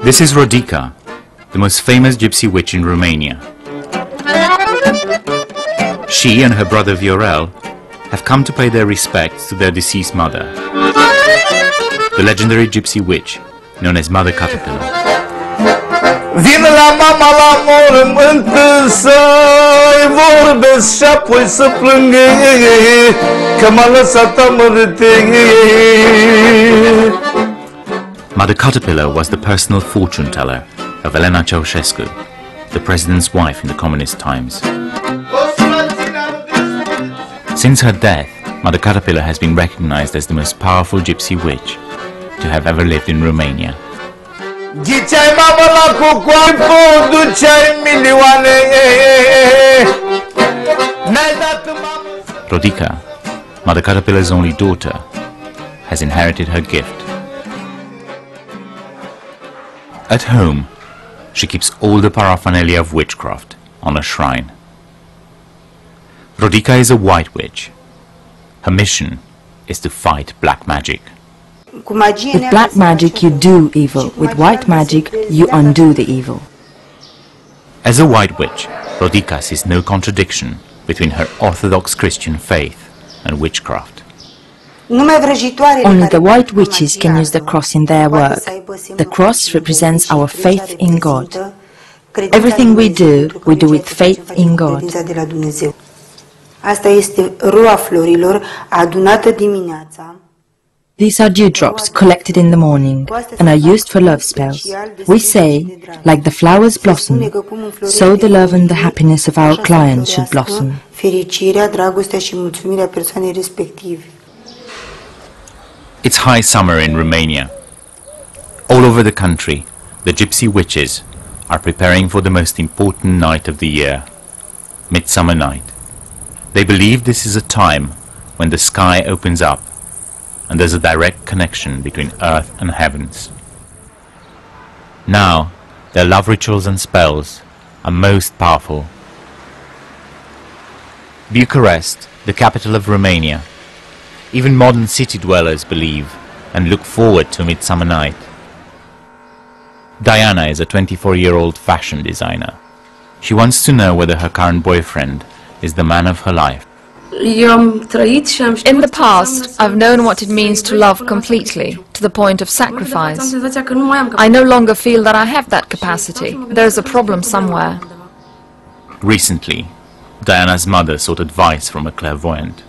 This is Rodica, the most famous gypsy witch in Romania. She and her brother Viorel have come to pay their respects to their deceased mother, the legendary gypsy witch known as Mother Caterpillar. Vin la mama la mormânt să-i vorbesc și apoi să plâng că m-a lăsat amărât. Mother Caterpillar was the personal fortune teller of Elena Ceausescu, the president's wife in the communist times. Since her death, Mother Caterpillar has been recognized as the most powerful gypsy witch to have ever lived in Romania. Ghiceai mama la cucoai, produceai milioane. Rodica, Mother Caterpillar's only daughter, has inherited her gift. At home, she keeps all the paraphernalia of witchcraft on a shrine. Rodica is a white witch. Her mission is to fight black magic. With black magic you do evil, with white magic you undo the evil. As a white witch, Rodica sees no contradiction between her Orthodox Christian faith and witchcraft. Only the white witches can use the cross in their work. The cross represents our faith in God. Everything we do with faith in God. These are dewdrops collected in the morning and are used for love spells. We say, like the flowers blossom, so the love and the happiness of our clients should blossom. It's high summer in Romania. All over the country, the gypsy witches are preparing for the most important night of the year, Midsummer Night. They believe this is a time when the sky opens up and there's a direct connection between earth and heavens. Now, their love rituals and spells are most powerful. Bucharest, the capital of Romania, even modern city dwellers believe and look forward to Midsummer Night. Diana is a 24-year-old fashion designer. She wants to know whether her current boyfriend is the man of her life. In the past, I've known what it means to love completely, to the point of sacrifice. I no longer feel that I have that capacity. There is a problem somewhere. Recently, Diana's mother sought advice from a clairvoyant.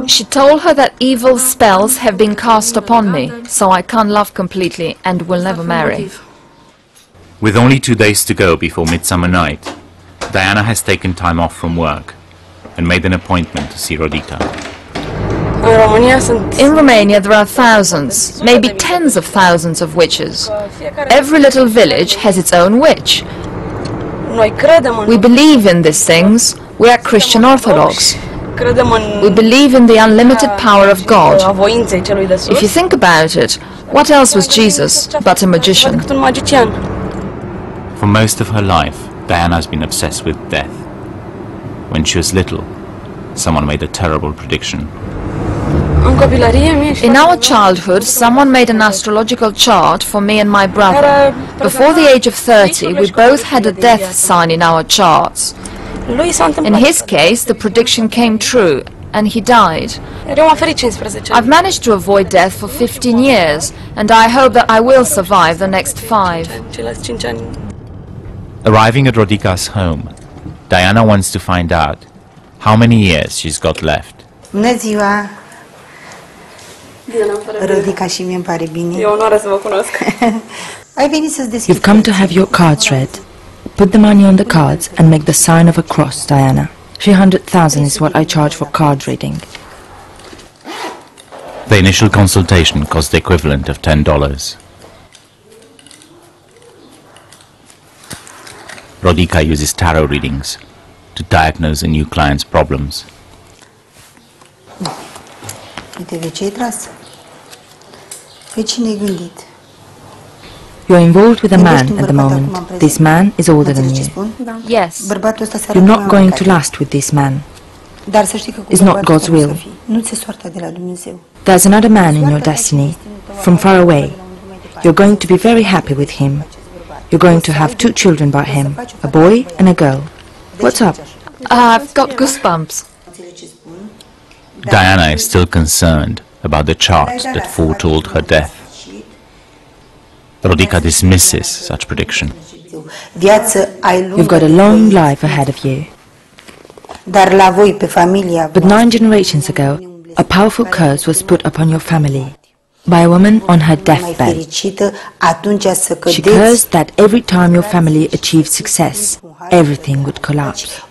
She told her that evil spells have been cast upon me, so I can't love completely and will never marry. With only 2 days to go before Midsummer Night, Diana has taken time off from work and made an appointment to see Rodica. In Romania there are thousands, maybe tens of thousands of witches. Every little village has its own witch. We believe in these things. We are Christian Orthodox. We believe in the unlimited power of God. If you think about it, what else was Jesus but a magician? For most of her life, Diana has been obsessed with death. When she was little, someone made a terrible prediction. In our childhood, someone made an astrological chart for me and my brother. Before the age of 30, we both had a death sign in our charts. In his case, the prediction came true, and he died. I've managed to avoid death for 15 years, and I hope that I will survive the next 5. Arriving at Rodica's home, Diana wants to find out how many years she's got left. You've come to have your cards read. Put the money on the cards and make the sign of a cross, Diana. 300,000 is what I charge for card reading. The initial consultation cost the equivalent of $10. Rodica uses tarot readings to diagnose a new client's problems. You're involved with a man at the moment. This man is older than you. Yes. You're not going to last with this man. It's not God's will. There's another man in your destiny, from far away. You're going to be very happy with him. You're going to have 2 children by him, a boy and a girl. What's up? I've got goosebumps. Diana is still concerned about the chart that foretold her death. Rodica dismisses such prediction. You've got a long life ahead of you. But 9 generations ago, a powerful curse was put upon your family by a woman on her deathbed. She cursed that every time your family achieved success, everything would collapse.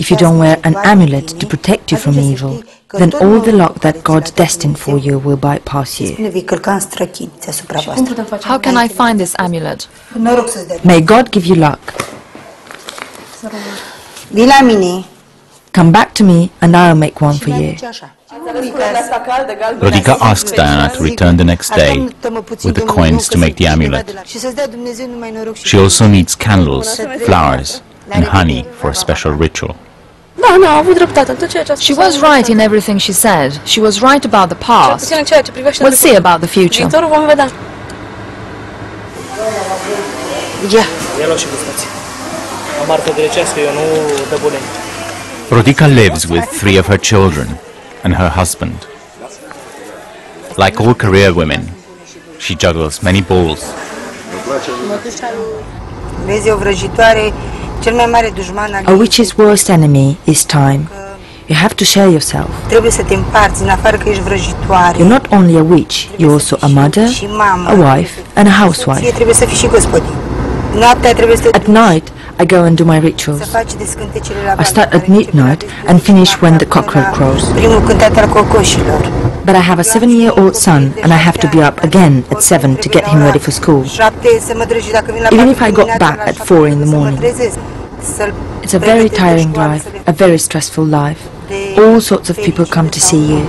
If you don't wear an amulet to protect you from evil, then all the luck that God destined for you will bypass you. How can I find this amulet? May God give you luck. Come back to me and I'll make one for you. Rodica asks Diana to return the next day with the coins to make the amulet. She also needs candles, flowers, and honey for a special ritual. She was right in everything she said. She was right about the past. We'll see about the future. Rodica lives with 3 of her children and her husband. Like all career women, she juggles many balls. A witch's worst enemy is time. You have to share yourself. You're not only a witch, you're also a mother, a wife, and a housewife. At night, I go and do my rituals. I start at midnight and finish when the cockerel crows. But I have a 7-year-old son and I have to be up again at 7 to get him ready for school. Even if I got back at 4 in the morning. It's a very tiring life, a very stressful life. All sorts of people come to see you.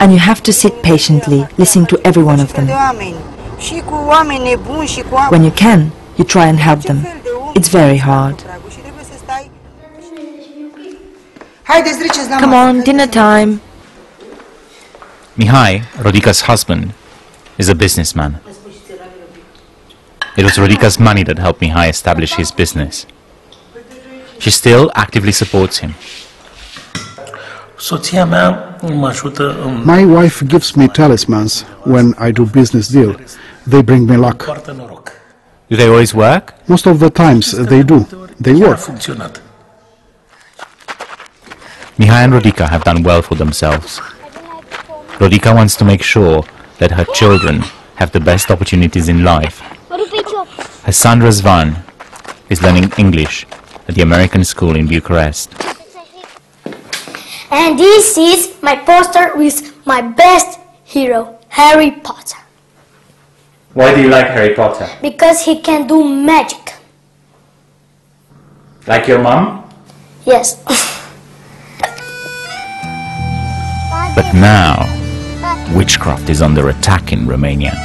And you have to sit patiently, listening to every one of them. When you can, you try and help them. It's very hard. Come on, dinner time. Mihai, Rodica's husband, is a businessman. It was Rodica's money that helped Mihai establish his business. She still actively supports him. My wife gives me talismans when I do business deal. They bring me luck. Do they always work? Most of the times they do. They work. Mihai and Rodica have done well for themselves. Rodica wants to make sure that her children have the best opportunities in life. Her son Razvan is learning English at the American school in Bucharest. And this is my poster with my best hero, Harry Potter. Why do you like Harry Potter? Because he can do magic. Like your mom? Yes. But now, witchcraft is under attack in Romania.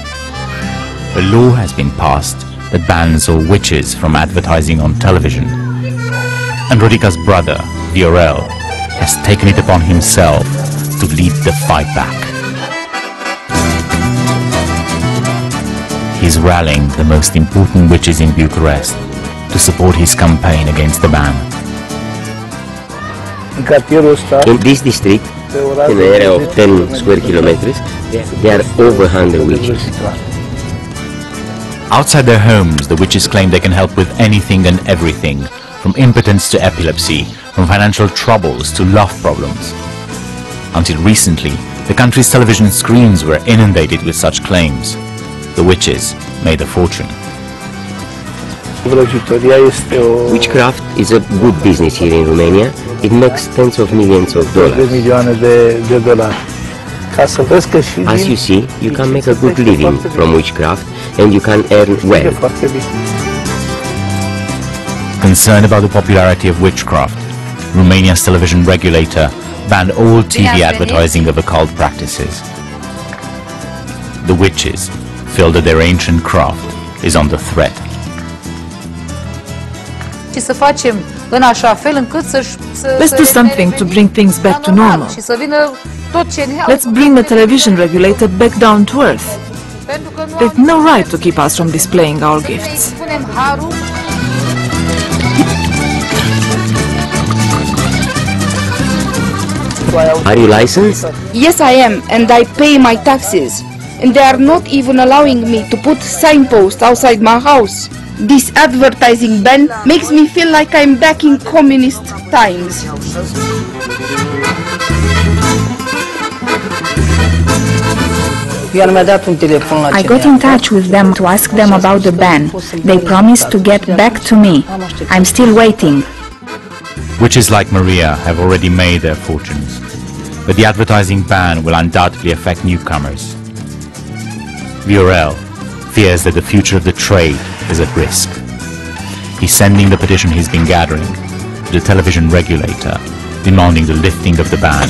A law has been passed that bans all witches from advertising on television. And Rodica's brother, Viorel, has taken it upon himself to lead the fight back. He's rallying the most important witches in Bucharest to support his campaign against the ban. In this district, in an area of 10 square kilometers, there are over 100 witches. Outside their homes, the witches claim they can help with anything and everything, from impotence to epilepsy, from financial troubles to love problems. Until recently, the country's television screens were inundated with such claims. The witches made a fortune. Witchcraft is a good business here in Romania. It makes tens of millions of dollars. As you see, you can make a good living from witchcraft and you can earn well. Concerned about the popularity of witchcraft, Romania's television regulator banned all TV advertising of occult practices. The witches feel that their ancient craft is under threat. Și să facem Let's do something to bring things back to normal. Let's bring the television regulator back down to earth. They've no right to keep us from displaying our gifts. Are you licensed? Yes, I am, and I pay my taxes. And they are not even allowing me to put signposts outside my house. This advertising ban makes me feel like I'm back in communist times. I got in touch with them to ask them about the ban. They promised to get back to me. I'm still waiting. Witches like Maria have already made their fortunes, but the advertising ban will undoubtedly affect newcomers. Viorel fears that the future of the trade is at risk. He's sending the petition he's been gathering to the television regulator, demanding the lifting of the ban.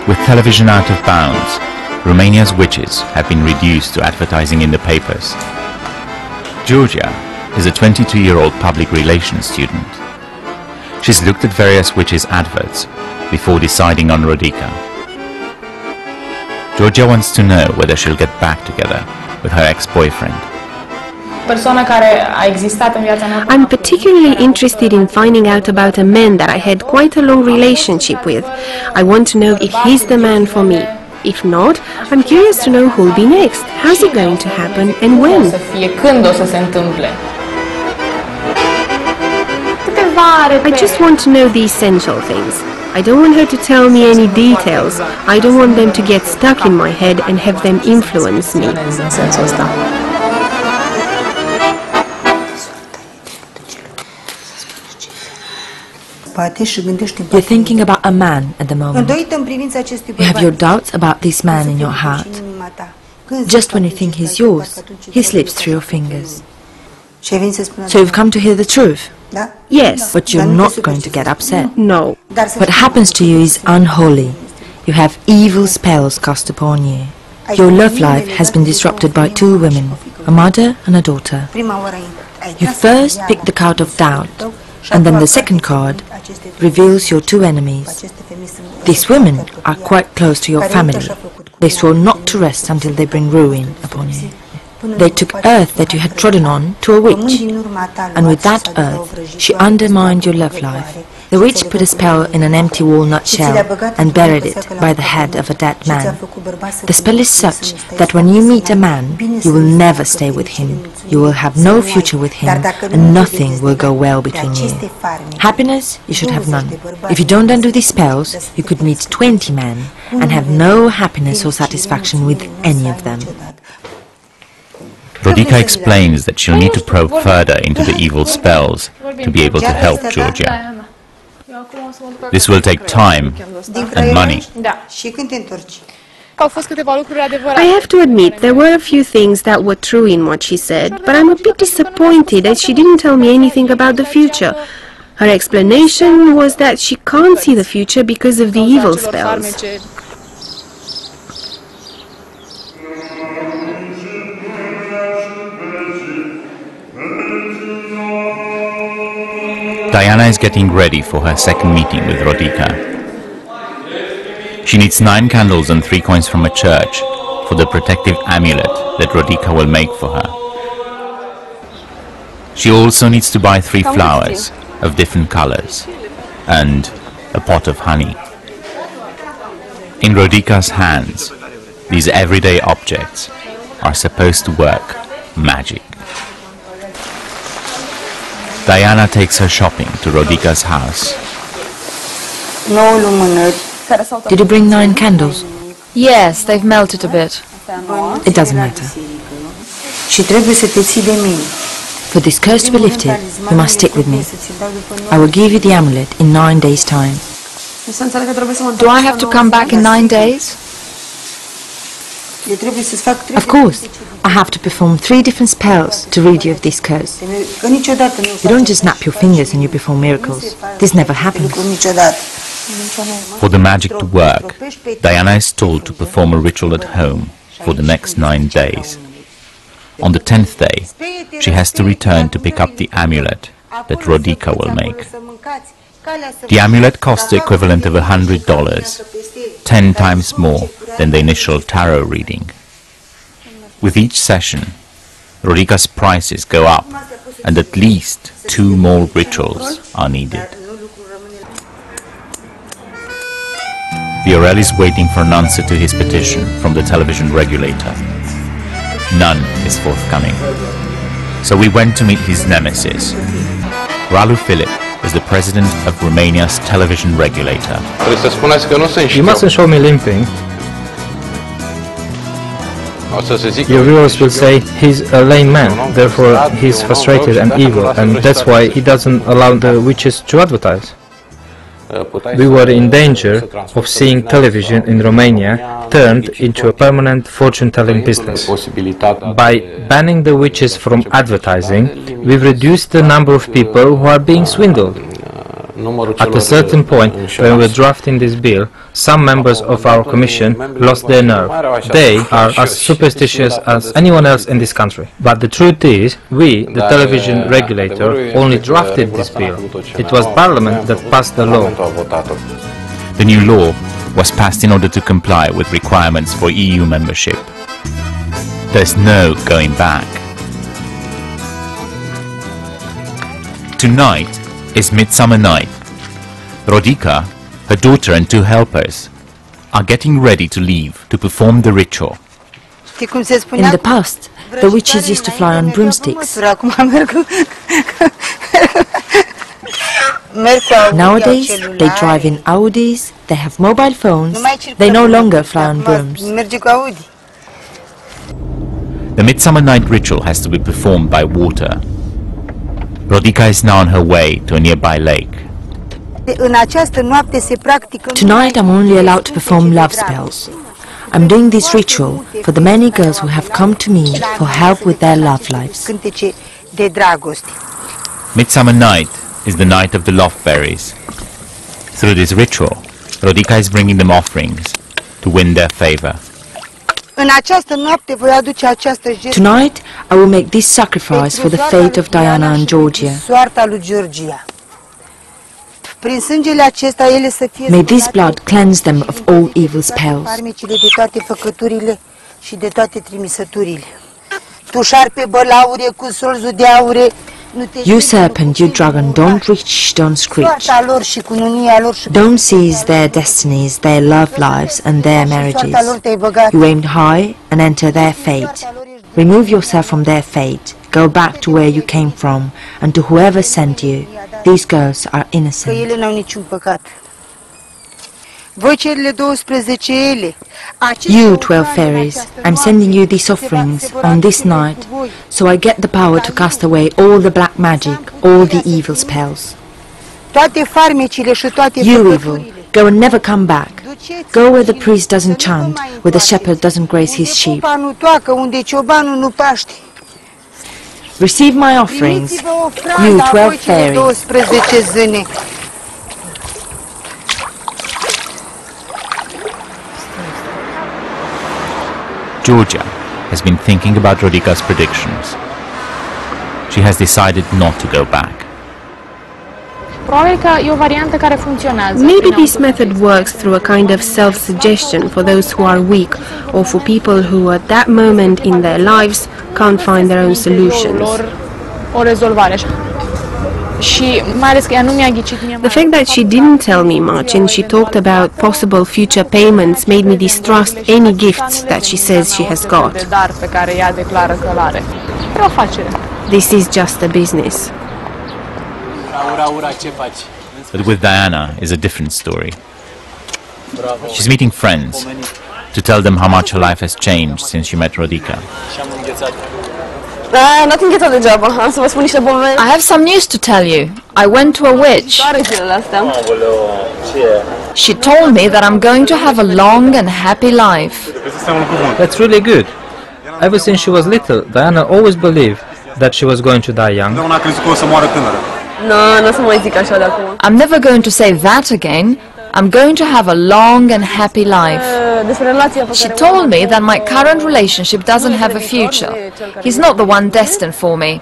With television out of bounds, Romania's witches have been reduced to advertising in the papers. Georgia is a 22-year-old public relations student. She's looked at various witches' adverts before deciding on Rodica. Georgia wants to know whether she'll get back together with her ex-boyfriend. I'm particularly interested in finding out about a man that I had quite a long relationship with. I want to know if he's the man for me. If not, I'm curious to know who'll be next, how's it going to happen, and when. I just want to know the essential things. I don't want her to tell me any details. I don't want them to get stuck in my head and have them influence me. You're thinking about a man at the moment. You have your doubts about this man in your heart. Just when you think he's yours, he slips through your fingers. So you've come to hear the truth? Yes. But you're not going to get upset? No. What happens to you is unholy. You have evil spells cast upon you. Your love life has been disrupted by two women, a mother and a daughter. You first pick the card of doubt, and then the second card reveals your two enemies. These women are quite close to your family. They swore not to rest until they bring ruin upon you. They took earth that you had trodden on to a witch, and with that earth she undermined your love life. The witch put a spell in an empty walnut shell and buried it by the head of a dead man. The spell is such that when you meet a man, you will never stay with him. You will have no future with him, and nothing will go well between you. Happiness, you should have none. If you don't undo these spells, you could meet 20 men and have no happiness or satisfaction with any of them. Rodica explains that she'll need to probe further into the evil spells to be able to help Georgia. This will take time and money. I have to admit, there were a few things that were true in what she said, but I'm a bit disappointed that she didn't tell me anything about the future. Her explanation was that she can't see the future because of the evil spells. Diana is getting ready for her second meeting with Rodica. She needs 9 candles and 3 coins from a church for the protective amulet that Rodica will make for her. She also needs to buy 3 flowers of different colors and a pot of honey. In Rodica's hands, these everyday objects are supposed to work magic. Diana takes her shopping to Rodica's house. Did you bring 9 candles? Yes, they've melted a bit. It doesn't matter. For this curse to be lifted, you must stick with me. I will give you the amulet in 9 days' time. Do I have to come back in 9 days? Of course. I have to perform 3 different spells to rid you of this curse. You don't just snap your fingers and you perform miracles. This never happens. For the magic to work, Diana is told to perform a ritual at home for the next 9 days. On the 10th day, she has to return to pick up the amulet that Rodica will make. The amulet costs the equivalent of $100, 10 times more than the initial tarot reading. With each session, Rodica's prices go up, and at least 2 more rituals are needed. Viorel is waiting for an answer to his petition from the television regulator. None is forthcoming. So we went to meet his nemesis. Ralu Filip is the president of Romania's television regulator. You mustn't show me limping. Your viewers will say he's a lame man, therefore he's frustrated and evil, and that's why he doesn't allow the witches to advertise. We were in danger of seeing television in Romania turned into a permanent fortune-telling business. By banning the witches from advertising, we've reduced the number of people who are being swindled. At a certain point, when we were drafting this bill, some members of our commission lost their nerve. They are as superstitious as anyone else in this country. But the truth is, we, the television regulator, only drafted this bill. It was Parliament that passed the law. The new law was passed in order to comply with requirements for EU membership. There's no going back. Tonight is Midsummer Night. Rodica, her daughter and 2 helpers are getting ready to leave to perform the ritual. In the past, the witches used to fly on broomsticks. Nowadays, they drive in Audis, they have mobile phones, they no longer fly on brooms. The Midsummer Night ritual has to be performed by water. Rodica is now on her way to a nearby lake. Tonight I'm only allowed to perform love spells. I'm doing this ritual for the many girls who have come to me for help with their love lives. Midsummer Night is the night of the love berries. Through this ritual, Rodica is bringing them offerings to win their favor. Tonight I will make this sacrifice for the fate of Diana and Georgia. May this blood cleanse them of all evil spells. You serpent, you dragon, don't reach, don't screech. Don't seize their destinies, their love lives and their marriages. You aimed high and enter their fate. Remove yourself from their fate. Go back to where you came from and to whoever sent you. These girls are innocent. You 12 fairies, I'm sending you these offerings on this night, so I get the power to cast away all the black magic, all the evil spells. You evil, go and never come back. Go where the priest doesn't chant, where the shepherd doesn't graze his sheep. Receive my offerings, you 12 fairies. Georgia has been thinking about Rodica's predictions. She has decided not to go back. Maybe this method works through a kind of self-suggestion for those who are weak, or for people who at that moment in their lives can't find their own solutions. The fact that she didn't tell me much and she talked about possible future payments made me distrust any gifts that she says she has got. This is just a business. But with Diana is a different story. She's meeting friends to tell them how much her life has changed since she met Rodica. I have some news to tell you. I went to a witch. She told me that I'm going to have a long and happy life. That's really good. Ever since she was little, Diana always believed that she was going to die young. I'm never going to say that again. I'm going to have a long and happy life. She told me that my current relationship doesn't have a future. He's not the one destined for me.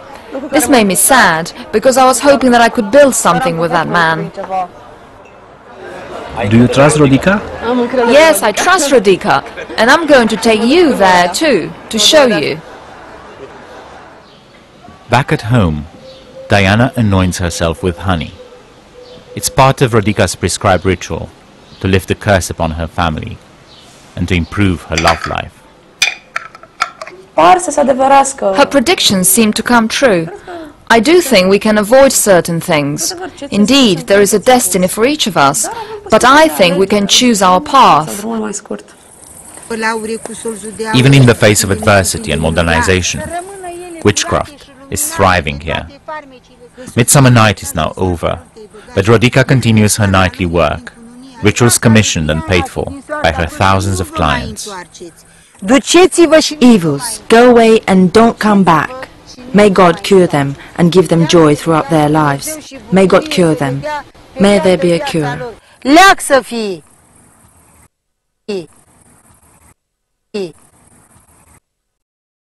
This made me sad, because I was hoping that I could build something with that man. Do you trust Rodica? Yes, I trust Rodica, and I'm going to take you there too, to show you. Back at home, Diana anoints herself with honey. It's part of Rodica's prescribed ritual to lift a curse upon her family and to improve her love life. Her predictions seem to come true. I do think we can avoid certain things. Indeed, there is a destiny for each of us, but I think we can choose our path. Even in the face of adversity and modernization, witchcraft is thriving here. Midsummer Night is now over, but Rodica continues her nightly work, rituals commissioned and paid for by her thousands of clients. Evils, go away and don't come back. May God cure them and give them joy throughout their lives. May God cure them. May there be a cure.